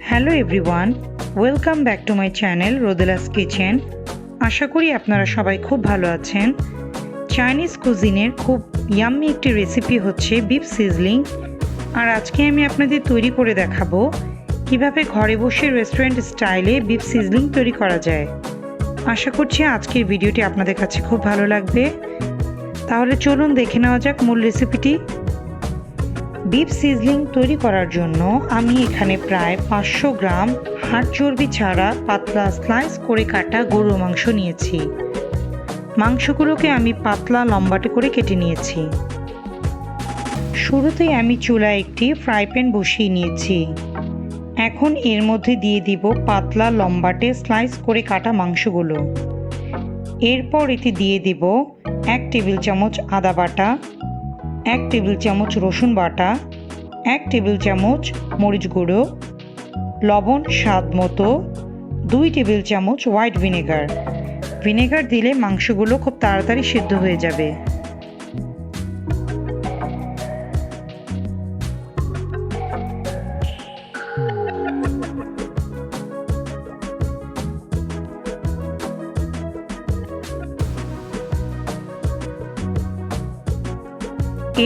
Hello everyone, welcome back to my channel Rodela's Kitchen. আশা করি আপনারা সবাই খুব ভালো আছেন। চাইনিজ কুজিনের খুব ইয়াম্মি একটি রেসিপি হচ্ছে বিফ সিজলিং। আর আজকে আমি আপনাদের তৈরি করে দেখাবো কিভাবে ঘরে বসে রেস্টুরেন্ট স্টাইলে বিফ সিজলিং তৈরি করা যায়। আশা করছি আজকের ভিডিওটি আপনাদের কাছে খুব ভালো লাগবে। তাহলে চলুন দেখে নেওয়া যাক মূল রেসিপিটি। বিফ সিজলিং তৈরি করার জন্য আমি এখানে প্রায় 500 গ্রাম হাড় চর্বি ছাড়া পাতলা স্লাইস করে কাটা গরুর মাংস নিয়েছি। মাংসগুলোকে আমি পাতলা লম্বাটে করে কেটে নিয়েছি। শুরুতেই আমি চুলায় একটি ফ্রাই প্যান বসিয়ে নিয়েছি। এখন এর মধ্যে দিয়ে দিব পাতলা লম্বাটে স্লাইস করে কাটা মাংসগুলো। এরপর এতে দিয়ে দিব 1 টেবিল চামচ আদা বাটা, 1 টেবিল চামচ রসুন বাটা, 1 টেবিল চামচ মরিচ গুঁড়ো, লবণ স্বাদ মতো, 2 টেবিল চামচ হোয়াইট ভিনেগার। ভিনেগার দিলে মাংসগুলো খুব তাড়াতাড়ি সিদ্ধ হয়ে যাবে।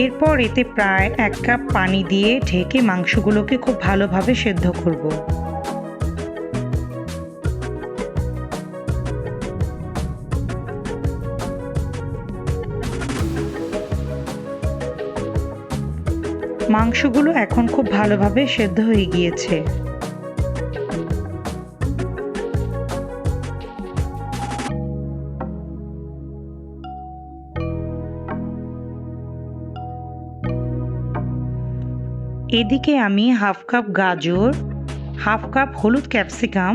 এরপর এতে প্রায় 1 কাপ পানি দিয়ে ঢেকে মাংসগুলোকে খুব ভালোভাবে সেদ্ধ করব। মাংসগুলো এখন খুব ভালোভাবে সেদ্ধ হয়ে গিয়েছে। এদিকে আমি হাফ কাপ গাজর, হাফ কাপ হলুদ ক্যাপসিকাম,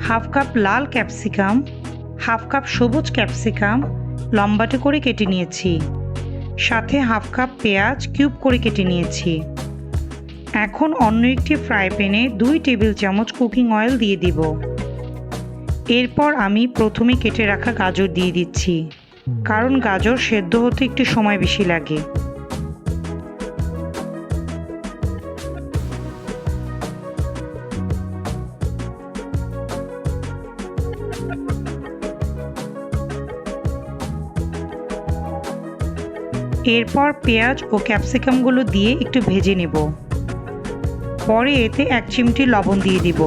হাফ কাপ লাল ক্যাপসিকাম, হাফ কাপ সবুজ ক্যাপসিকাম লম্বাটে করে কেটে নিয়েছি। সাথে হাফ কাপ পেঁয়াজ কিউব করে কেটে নিয়েছি। এখন অন্য একটি ফ্রাই প্যানে 2 টেবিল চামচ কুকিং অয়েল দিয়ে দিব। এরপর আমি প্রথমে কেটে রাখা গাজর দিয়ে দিচ্ছি, কারণ গাজর সেদ্ধ হতে একটু সময় বেশি লাগে। এরপর পেঁয়াজ ও ক্যাপসিকামগুলো দিয়ে একটু ভেজে নেব। পরে এতে 1 চিমটি লবণ দিয়ে দিব।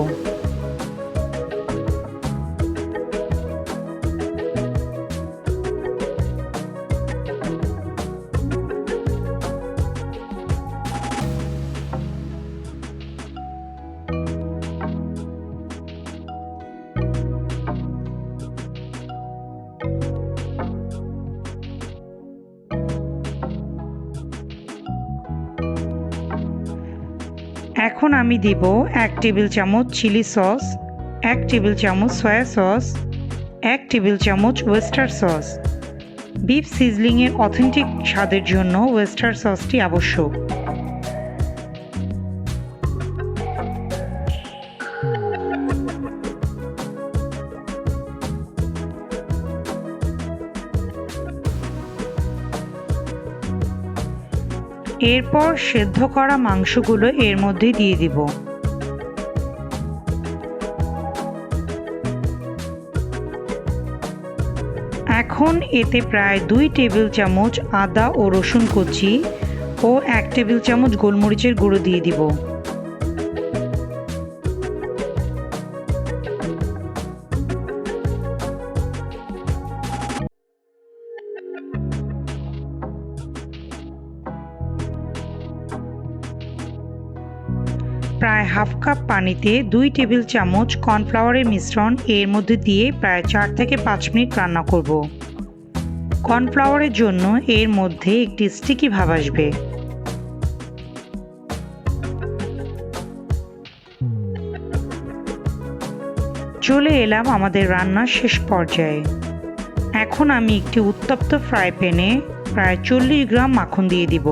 এখন আমি দিব 1 টেবিল চামচ চিলি সস, 1 টেবিল চামচ সয়া সস, 1 টেবিল চামচ ওয়েস্টার সস। বিফ সিজলিংয়ের অথেন্টিক স্বাদের জন্য ওয়েস্টার সসটি আবশ্যক। এরপর সেদ্ধ করা মাংসগুলো এর মধ্যে দিয়ে দিব। এখন এতে প্রায় 2 টেবিল চামচ আদা ও রসুন কুচি ও 1 টেবিল চামচ গোলমরিচের গুঁড়ো দিয়ে দিব। প্রায় হাফ কাপ পানিতে 2 টেবিল চামচ কর্নফ্লাওয়ারের মিশ্রণ এর মধ্যে দিয়ে প্রায় 4 থেকে 5 মিনিট রান্না করব। কর্নফ্লাওয়ারের জন্য এর মধ্যে একটি স্টিকি ভাব আসবে। চলে এলাম আমাদের রান্নার শেষ পর্যায়ে। এখন আমি একটি উত্তপ্ত ফ্রাই প্যানে প্রায় 40 গ্রাম মাখন দিয়ে দিব।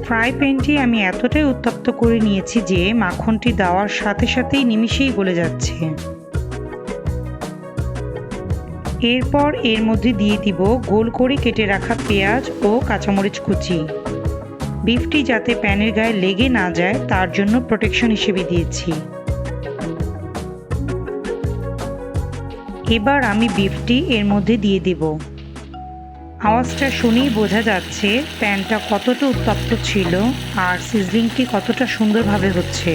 ফ্রাই প্যানটি আমি এতটাই উত্তপ্ত করে নিয়েছি যে মাখনটি দেওয়ার সাথে সাথেই নিমিষেই গলে যাচ্ছে। এরপর এর মধ্যে দিয়ে দিব গোল করে কেটে রাখা পেঁয়াজ ও কাঁচামরিচ কুচি। বিফটি যাতে প্যানের গায়ে লেগে না যায় তার জন্য প্রোটেকশন হিসেবে দিয়েছি। এবার আমি বিফটি এর মধ্যে দিয়ে দেব। আওয়াজটা শুনেই বোঝা যাচ্ছে প্যানটা কতটা উত্তপ্ত ছিল আর সিজলিংটি কতটা সুন্দরভাবে হচ্ছে।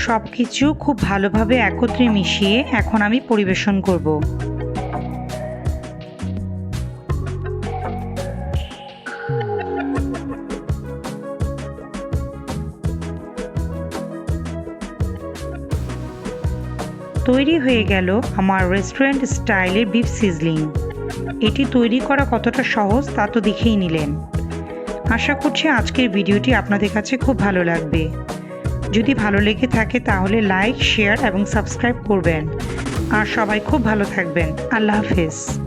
সবকিছু খুব ভালোভাবে একত্রে মিশিয়ে এখন আমি পরিবেশন করব। তৈরি হয়ে গেল আমার রেস্টুরেন্ট স্টাইলের বিফ সিজলিং। এটি তৈরি করা কতটা সহজ তা তো দেখেই নিলেন। আশা করছি আজকের ভিডিওটি আপনাদের কাছে খুব ভালো লাগবে। যদি ভালো লেগে থাকে তাহলে লাইক, শেয়ার এবং সাবস্ক্রাইব করবেন। আর সবাই খুব ভালো থাকবেন। আল্লাহ হাফেজ।